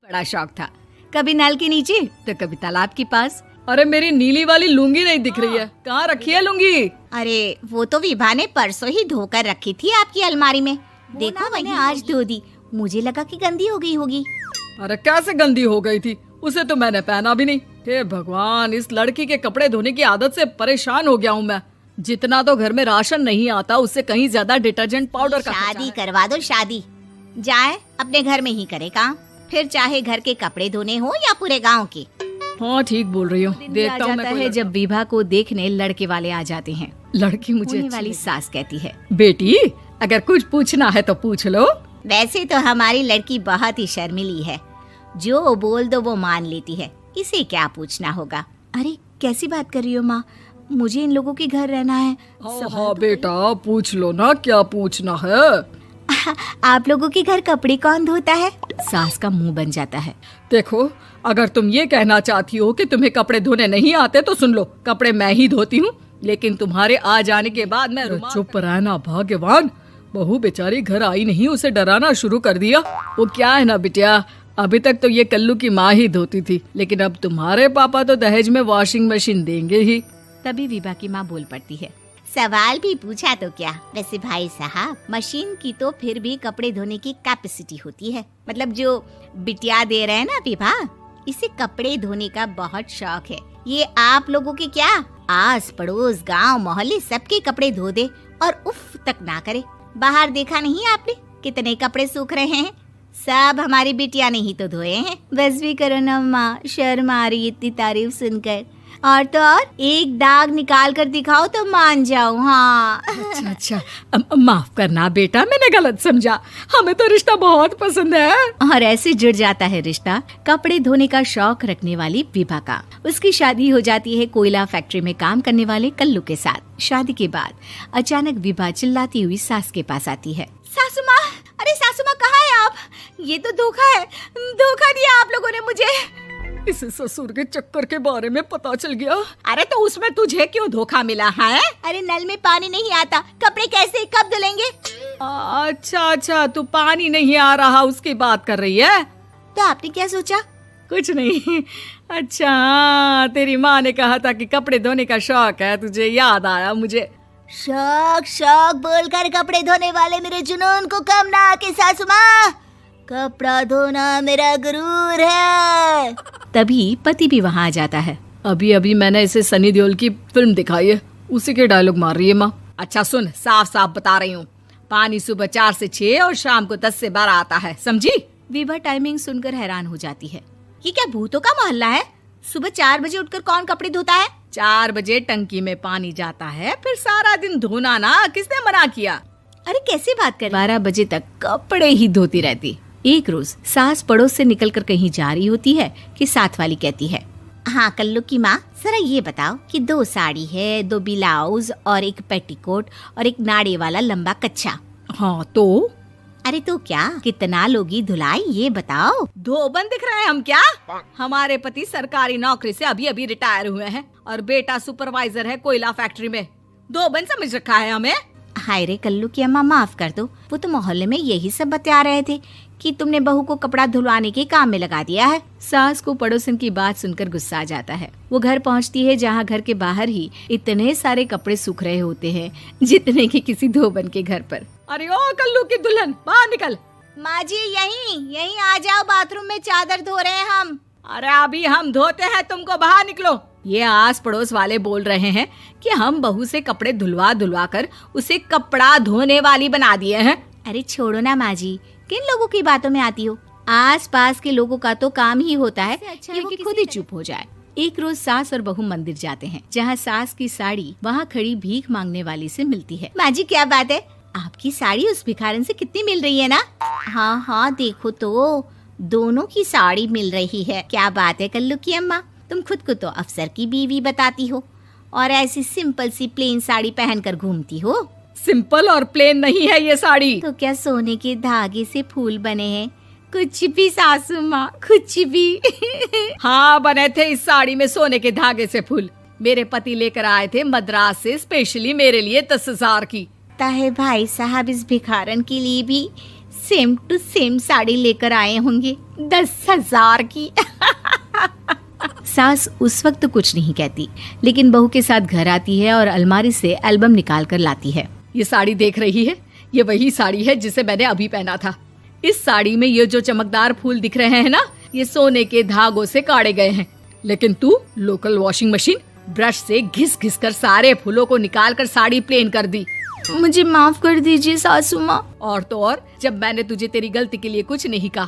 बड़ा शौक था, कभी नल के नीचे तो कभी तालाब के पास। अरे मेरी नीली वाली लुंगी नहीं दिख रही है, कहाँ रखी है लुंगी? अरे वो तो विभा ने परसों ही धोकर रखी थी आपकी अलमारी में। देखो मैंने आज धो दी, मुझे लगा कि गंदी हो गई होगी। अरे कैसे गंदी हो गई थी, उसे तो मैंने पहना भी नहीं। हे भगवान, इस लड़की के कपड़े धोने की आदत से परेशान हो गया हूँ मैं। जितना तो घर में राशन नहीं आता उससे कहीं ज्यादा डिटर्जेंट पाउडर का शादी करवा दो, शादी जाए अपने घर में ही करे काम, फिर चाहे घर के कपड़े धोने हो या पूरे गांव के। हाँ ठीक बोल रही हो। देखता हूँ है जब विभा को देखने लड़के वाले आ जाते हैं। लड़की मुझे होने वाली सास कहती है, बेटी अगर कुछ पूछना है तो पूछ लो। वैसे तो हमारी लड़की बहुत ही शर्मीली है, जो बोल दो वो मान लेती है, इसे क्या पूछना होगा। अरे कैसी बात कर रही हो माँ, मुझे इन लोगों के घर रहना है। हाँ बेटा पूछ लो ना, क्या पूछना है। आप लोगों के घर कपड़े कौन धोता है? सास का मुंह बन जाता है। देखो अगर तुम ये कहना चाहती हो कि तुम्हें कपड़े धोने नहीं आते तो सुन लो, कपड़े मैं ही धोती हूँ, लेकिन तुम्हारे आ जाने के बाद मैं चुप रहना। भाग्यवान, बहू बेचारी घर आई नहीं, उसे डराना शुरू कर दिया। वो क्या है ना बिटिया, अभी तक तो ये कल्लू की माँ ही धोती थी, लेकिन अब तुम्हारे पापा तो दहेज में वॉशिंग मशीन देंगे ही। तभी विभा की माँ बोल पड़ती है, सवाल भी पूछा तो क्या। वैसे भाई साहब, मशीन की तो फिर भी कपड़े धोने की कैपेसिटी होती है। मतलब जो बिटिया दे रहे हैं ना विभा, इसे कपड़े धोने का बहुत शौक है। ये आप लोगों के क्या, आस पड़ोस गांव मोहल्ले सबके कपड़े धो दे और उफ तक ना करे। बाहर देखा नहीं आपने कितने कपड़े सूख रहे हैं, सब हमारी बिटिया ने ही तो धोए हैं। बस भी करो ना माँ, शर्म आ रही इतनी तारीफ सुनकर। और तो और एक दाग निकाल कर दिखाओ तो मान जाऊँ। हाँ अच्छा माफ करना बेटा, मैंने गलत समझा, हमें तो रिश्ता बहुत पसंद है। और ऐसे जुड़ जाता है रिश्ता कपड़े धोने का शौक रखने वाली विभा का। उसकी शादी हो जाती है कोयला फैक्ट्री में काम करने वाले कल्लू के साथ। शादी के बाद अचानक विभा चिल्लाती हुई सास के पास आती है। सासू माँ, अरे सासू माँ कहाँ है आप? ये तो धोखा है, धोखा दिया आप लोगों ने मुझे। इसे ससुर के चक्कर के बारे में पता चल गया। अरे तो उसमें तुझे क्यों धोखा मिला है? अरे नल में पानी नहीं आता, कपड़े कैसे कब धुलेंगे? अच्छा तू पानी नहीं आ रहा उसकी बात कर रही है। तो आपने क्या सोचा? कुछ नहीं। अच्छा तेरी माँ ने कहा था कि कपड़े धोने का शौक है तुझे, याद आया मुझे। शौक बोलकर कपड़े धोने वाले मेरे जुनून को कम ना आके सासू माँ, कपड़ा धोना मेरा गुरूर है। तभी पति भी वहाँ आ जाता है। अभी मैंने इसे सनी देओल की फिल्म दिखाई है, उसी के डायलॉग मार रही है माँ। अच्छा सुन, साफ साफ बता रही हूँ, पानी सुबह 4 से 6 और शाम को 10 से 12 आता है, समझी? विभा टाइमिंग सुनकर हैरान हो जाती है। ये क्या भूतों का मोहल्ला है? सुबह 4 बजे उठकर कौन कपड़े धोता है? 4 बजे टंकी में पानी जाता है, फिर सारा दिन धोना ना, किसने मना किया? अरे कैसी बात कर? 12 बजे तक कपड़े ही धोती रहती। एक रोज सास पड़ोस से निकलकर कहीं जा रही होती है कि साथ वाली कहती है, हाँ कल्लू की माँ, जरा ये बताओ कि 2 साड़ी है, 2 ब्लाउज और एक पेटीकोट और एक नाड़े वाला लंबा कच्छा। हाँ तो? अरे तो क्या, कितना लोगी धुलाई ये बताओ। धोबन दिख रहे हैं हम क्या? हमारे पति सरकारी नौकरी से अभी रिटायर हुए हैं और बेटा सुपरवाइजर है कोयला फैक्ट्री में। धोबन समझ रखा है हमें? हाय रे कल्लू की अम्मा, माफ कर दो, वो तो मोहल्ले में यही सब बता रहे थे कि तुमने बहू को कपड़ा धुलवाने के काम में लगा दिया है। सास को पड़ोसन की बात सुनकर गुस्सा आ जाता है। वो घर पहुंचती है जहां घर के बाहर ही इतने सारे कपड़े सूख रहे होते हैं जितने कि किसी धोबन के घर पर। अरे ओ कल्लू की दुल्हन, बाहर निकल। माँ जी यहीं आ जाओ, बाथरूम में चादर धो रहे हैं हम। अरे अभी हम धोते हैं, तुमको बाहर निकलो। ये आस पड़ोस वाले बोल रहे हैं कि हम बहू से कपड़े धुलवा कर उसे कपड़ा धोने वाली बना दिए हैं। अरे छोड़ो ना माँ जी, किन लोगों की बातों में आती हो? आस पास के लोगों का तो काम ही होता है कि वो खुद ही चुप हो जाए। एक रोज सास और बहू मंदिर जाते हैं, जहाँ सास की साड़ी वहाँ खड़ी भीख मांगने वाली से मिलती है। माँ जी क्या बात है, आपकी साड़ी उस भिखारन से कितनी मिल रही है ना? हाँ देखो तो दोनों की साड़ी मिल रही है। क्या बात है कल्लू की अम्मा, तुम खुद को तो अफसर की बीवी बताती हो और ऐसी सिंपल सी प्लेन साड़ी पहनकर घूमती हो। सिंपल और प्लेन नहीं है ये साड़ी। तो क्या सोने के धागे से फूल बने हैं? कुछ भी सासू माँ, कुछ भी। हाँ बने थे इस साड़ी में सोने के धागे से फूल। मेरे पति लेकर आए थे मद्रास से स्पेशली मेरे लिए 10,000 की। ताहे भाई साहब, इस भिखारन के लिए भी सेम टू सेम साड़ी लेकर आए होंगे 10,000 की। सास उस वक्त तो कुछ नहीं कहती, लेकिन बहू के साथ घर आती है और अलमारी से एल्बम निकाल कर लाती है। ये साड़ी देख रही है, ये वही साड़ी है जिसे मैंने अभी पहना था। इस साड़ी में ये जो चमकदार फूल दिख रहे हैं ना, ये सोने के धागों से काढ़े गए हैं। लेकिन तू लोकल वॉशिंग मशीन ब्रश से घिस घिस कर सारे फूलों को निकाल कर साड़ी प्लेन कर दी। मुझे माफ कर दीजिए सासू माँ। और तो और, जब मैंने तुझे तेरी गलती के लिए कुछ नहीं कहा